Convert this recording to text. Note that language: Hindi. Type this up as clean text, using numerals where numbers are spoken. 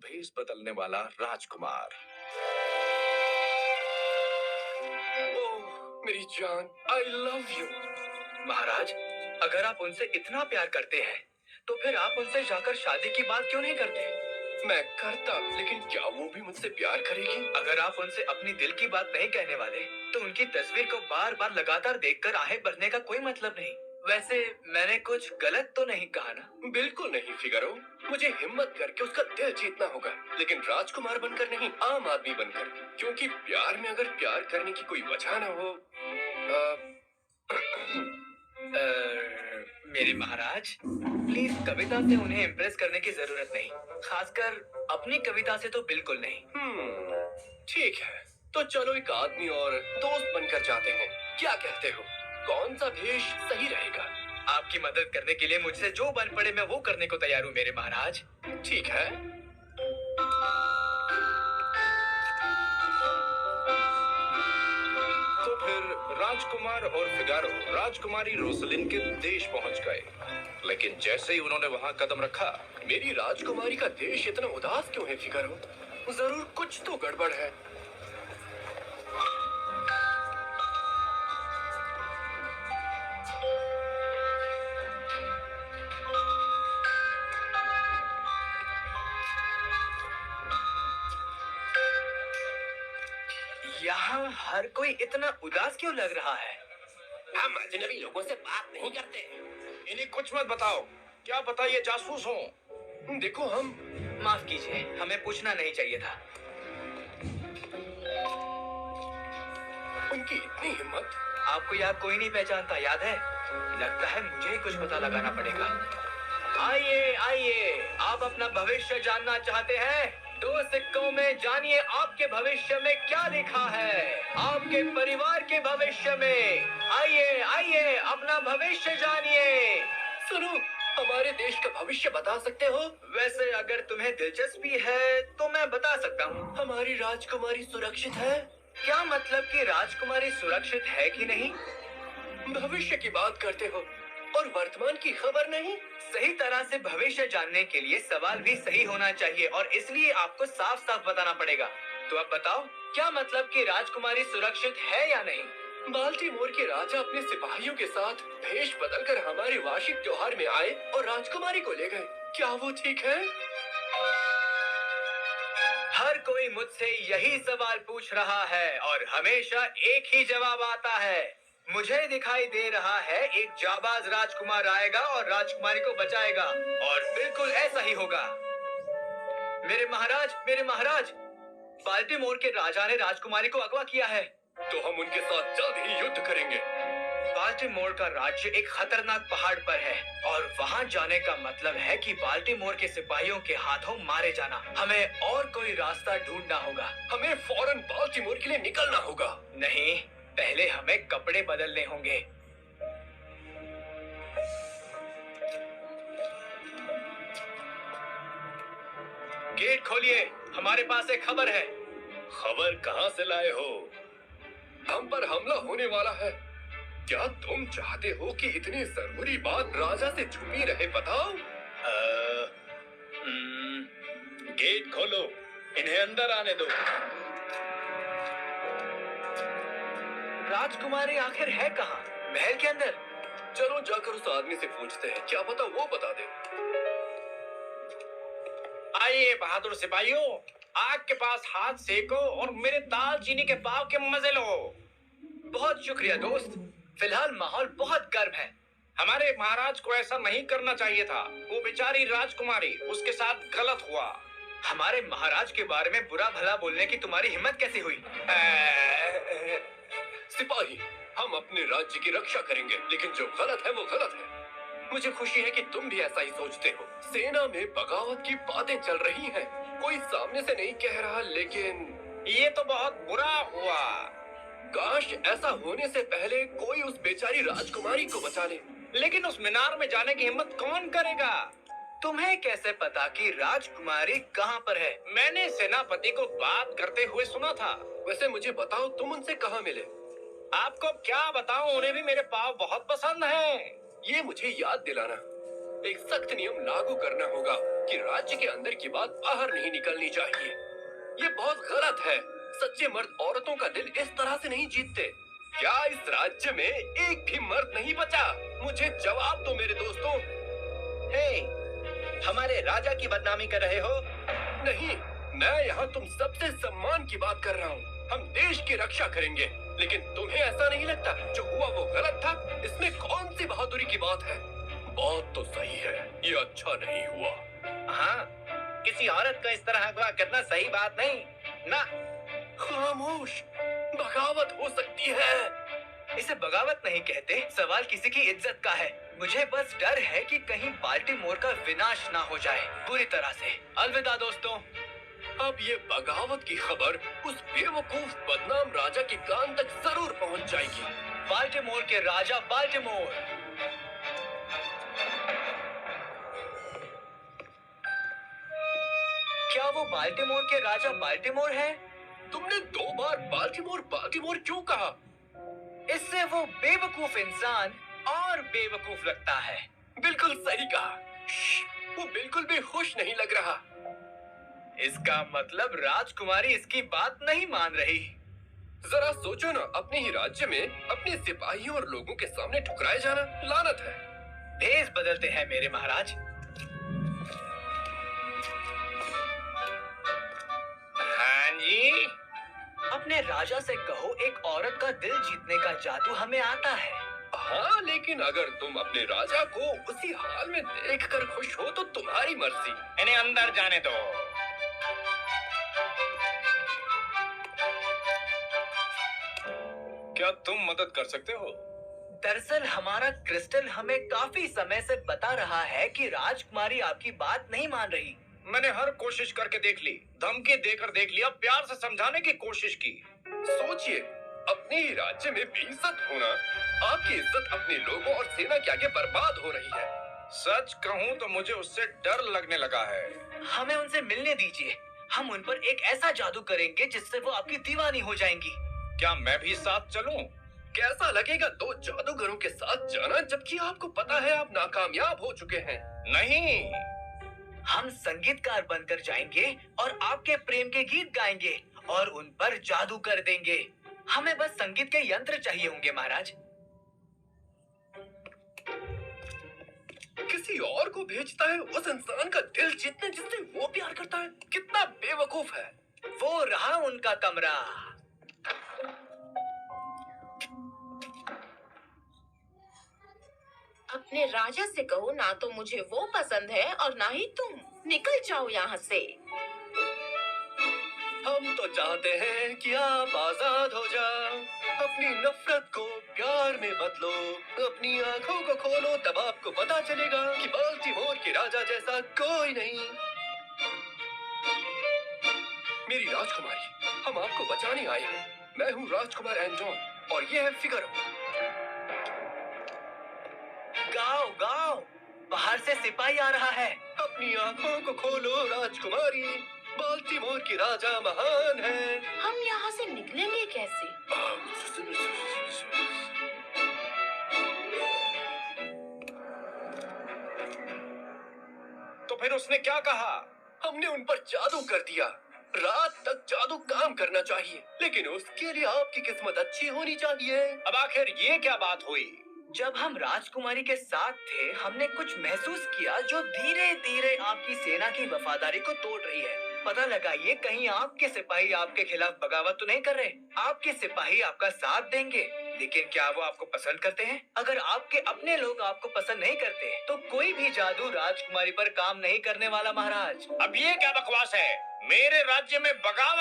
भेष बदलने वाला राजकुमार। ओह मेरी जान, आई लव यू। महाराज, अगर आप उनसे इतना प्यार करते हैं तो फिर आप उनसे जाकर शादी की बात क्यों नहीं करते? मैं करता, लेकिन क्या वो भी मुझसे प्यार करेगी? अगर आप उनसे अपनी दिल की बात नहीं कहने वाले तो उनकी तस्वीर को बार बार लगातार देखकर आहें भरने का कोई मतलब नहीं। वैसे मैंने कुछ गलत तो नहीं कहा ना? बिल्कुल नहीं फिगारो। मुझे हिम्मत करके उसका दिल जीतना होगा, लेकिन राजकुमार बनकर नहीं, आम आदमी बनकर। क्योंकि प्यार में अगर प्यार करने की कोई वजह न हो मेरे महाराज, प्लीज कविता से उन्हें इम्प्रेस करने की जरूरत नहीं, खासकर अपनी कविता से तो बिल्कुल नहीं। ठीक है, तो चलो एक आदमी और दोस्त बनकर जाते हैं। क्या कहते हो? कौन सा भेष सही रहेगा? आपकी मदद करने के लिए मुझसे जो बन पड़े मैं वो करने को तैयार हूँ मेरे महाराज। ठीक है। तो फिर राजकुमार और फिगारो राजकुमारी रोसलिन के देश पहुंच गए, लेकिन जैसे ही उन्होंने वहां कदम रखा, मेरी राजकुमारी का देश इतना उदास क्यों है फिगारो? जरूर कुछ तो गड़बड़ है। यहाँ हर कोई इतना उदास क्यों लग रहा है? हम अजनबी लोगों से बात नहीं करते। इन्हें कुछ मत बताओ। क्या पता ये जासूस हो। देखो, हम माफ कीजिए, हमें पूछना नहीं चाहिए था। उनकी इतनी हिम्मत। आपको यहाँ कोई नहीं पहचानता, याद है? लगता है मुझे ही कुछ पता लगाना पड़ेगा। आइए आइए, आप अपना भविष्य जानना चाहते हैं? 2 सिक्कों में जानिए आपके भविष्य में क्या लिखा है, आपके परिवार के भविष्य में। आइए आइए, अपना भविष्य जानिए। सुनो, हमारे देश का भविष्य बता सकते हो? वैसे अगर तुम्हें दिलचस्पी है तो मैं बता सकता हूँ। हमारी राजकुमारी सुरक्षित है? क्या मतलब कि राजकुमारी सुरक्षित है कि नहीं? भविष्य की बात करते हो और वर्तमान की खबर नहीं? सही तरह से भविष्य जानने के लिए सवाल भी सही होना चाहिए, और इसलिए आपको साफ साफ बताना पड़ेगा। तो अब बताओ, क्या मतलब कि राजकुमारी सुरक्षित है या नहीं? बाल्टीमोर के राजा अपने सिपाहियों के साथ भेष बदलकर हमारे वार्षिक त्योहार में आए और राजकुमारी को ले गए। क्या वो ठीक है? हर कोई मुझसे यही सवाल पूछ रहा है और हमेशा एक ही जवाब आता है। मुझे दिखाई दे रहा है एक जाबाज राजकुमार आएगा और राजकुमारी को बचाएगा, और बिल्कुल ऐसा ही होगा। मेरे महाराज, बाल्टीमोर के राजा ने राजकुमारी को अगवा किया है। तो हम उनके साथ जल्द ही युद्ध करेंगे। बाल्टीमोर का राज्य एक खतरनाक पहाड़ पर है, और वहां जाने का मतलब है कि बाल्टीमोर के सिपाहियों के हाथों मारे जाना। हमें और कोई रास्ता ढूंढना होगा। हमें फौरन बाल्टीमोर के लिए निकलना होगा। नहीं, पहले हमें कपड़े बदलने होंगे। गेट खोलिए, हमारे पास एक खबर है। खबर कहाँ से लाए हो? हम पर हमला होने वाला है। क्या तुम चाहते हो कि इतनी जरूरी बात राजा से छुपी रहे? बताओ। गेट खोलो, इन्हें अंदर आने दो। राजकुमारी आखिर है कहाँ? महल के अंदर? चलो जाकर उस आदमी से पूछते हैं, क्या पता वो बता दे। आइए बहादुर सिपाहियों, आग के पास हाथ सेको और मेरे दाल चीनी के पाव के मजे लो। बहुत शुक्रिया दोस्त, फिलहाल माहौल बहुत गर्म है। हमारे महाराज को ऐसा नहीं करना चाहिए था। वो बेचारी राजकुमारी, उसके साथ गलत हुआ। हमारे महाराज के बारे में बुरा भला बोलने की तुम्हारी हिम्मत कैसे हुई? सिपाही, हम अपने राज्य की रक्षा करेंगे, लेकिन जो गलत है वो गलत है। मुझे खुशी है कि तुम भी ऐसा ही सोचते हो। सेना में बगावत की बातें चल रही हैं। कोई सामने से नहीं कह रहा, लेकिन ये तो बहुत बुरा हुआ। काश ऐसा होने से पहले कोई उस बेचारी राजकुमारी को बचा ले। लेकिन उस मीनार में जाने की हिम्मत कौन करेगा? तुम्हें कैसे पता कि राजकुमारी कहाँ पर है? मैंने सेनापति को बात करते हुए सुना था। वैसे मुझे बताओ, तुम उनसे कहाँ मिले? आपको क्या बताऊं, उन्हें भी मेरे पाव बहुत पसंद हैं। ये मुझे याद दिलाना। एक सख्त नियम लागू करना होगा। कि राज्य के अंदर की बात बाहर नहीं निकलनी चाहिए। ये बहुत गलत है। सच्चे मर्द औरतों का दिल इस तरह से नहीं जीतते। क्या इस राज्य में एक भी मर्द नहीं बचा? मुझे जवाब दो मेरे दोस्तों। हे, हमारे राजा की बदनामी कर रहे हो? नहीं, मैं यहाँ तुम सबसे सम्मान की बात कर रहा हूँ। हम देश की रक्षा करेंगे, लेकिन तुम्हें ऐसा नहीं लगता जो हुआ वो गलत था? इसमें कौन सी बहादुरी की बात है? बात तो सही है, ये अच्छा नहीं हुआ। हाँ, किसी औरत को इस तरह अगवा करना सही बात नहीं ना। खामोश, बगावत हो सकती है। इसे बगावत नहीं कहते, सवाल किसी की इज्जत का है। मुझे बस डर है कि कहीं बाल्टीमोर का विनाश ना हो जाए पूरी तरह से। अलविदा दोस्तों। अब ये बगावत की खबर उस बेवकूफ बदनाम राजा के कान तक जरूर पहुंच जाएगी। बाल्टीमोर के राजा बाल्टीमोर। क्या वो बाल्टीमोर के राजा बाल्टीमोर है? तुमने 2 बार बाल्टीमोर बाल्टीमोर क्यों कहा? इससे वो बेवकूफ इंसान और बेवकूफ लगता है। बिल्कुल सही कहा। वो बिल्कुल भी खुश नहीं लग रहा। इसका मतलब राजकुमारी इसकी बात नहीं मान रही। जरा सोचो ना, अपने ही राज्य में अपने सिपाहियों और लोगों के सामने ठुकराए जाना लानत है। भेष बदलते हैं मेरे महाराज। हाँ जी। अपने राजा से कहो एक औरत का दिल जीतने का जादू हमें आता है। हाँ, लेकिन अगर तुम अपने राजा को उसी हाल में देखकर खुश हो तो तुम्हारी मर्जी। इन्हें अंदर जाने दो। क्या तुम मदद कर सकते हो? दरअसल हमारा क्रिस्टल हमें काफी समय से बता रहा है कि राजकुमारी आपकी बात नहीं मान रही। मैंने हर कोशिश करके देख ली, धमकी देकर देख लिया, प्यार से समझाने की कोशिश की। सोचिए, अपने ही राज्य में बेइज्जत होना। आपकी इज्जत अपने लोगों और सेना के आगे बर्बाद हो रही है। सच कहूँ तो मुझे उससे डर लगने लगा है। हमें उनसे मिलने दीजिए। हम उन पर एक ऐसा जादू करेंगे जिससे वो आपकी दीवानी हो जाएंगी। क्या मैं भी साथ चलूं? कैसा लगेगा 2 जादूगरों के साथ जाना, जबकि आपको पता है आप नाकामयाब हो चुके हैं? नहीं। हम संगीतकार बनकर जाएंगे और आपके प्रेम के गीत गाएंगे और उन पर जादू कर देंगे। हमें बस संगीत के यंत्र चाहिए होंगे महाराज। किसी और को भेजता है उस इंसान का दिल जीतने जिससे वो प्यार करता है। कितना बेवकूफ है। वो रहा उनका कमरा। अपने राजा से कहो ना तो मुझे वो पसंद है और ना ही तुम। निकल जाओ यहाँ से। हम तो चाहते हैं कि आप आजाद हो जाओ। अपनी नफरत को प्यार में बदलो। अपनी आंखों को खोलो, तब आपको पता चलेगा कि बाल्टीमोर के राजा जैसा कोई नहीं। मेरी राजकुमारी, हम आपको बचाने आए हैं। मैं हूँ राजकुमार एंटोन और ये है फिगारो। गाओ गाओ, बाहर से सिपाही आ रहा है। अपनी आंखों को खोलो राजकुमारी, बाल्टीमोर के राजा महान है। हम यहाँ से निकलेंगे कैसे? तो फिर उसने क्या कहा? हमने उन पर जादू कर दिया। रात तक जादू काम करना चाहिए, लेकिन उसके लिए आपकी किस्मत अच्छी होनी चाहिए। अब आखिर ये क्या बात हुई? जब हम राजकुमारी के साथ थे, हमने कुछ महसूस किया जो धीरे धीरे आपकी सेना की वफादारी को तोड़ रही है। पता लगाइए कहीं आपके सिपाही आपके खिलाफ बगावत तो नहीं कर रहे। आपके सिपाही आपका साथ देंगे, लेकिन क्या वो आपको पसंद करते हैं? अगर आपके अपने लोग आपको पसंद नहीं करते, तो कोई भी जादू राजकुमारी पर काम नहीं करने वाला महाराज। अब ये क्या बकवास है? मेरे राज्य में बगावत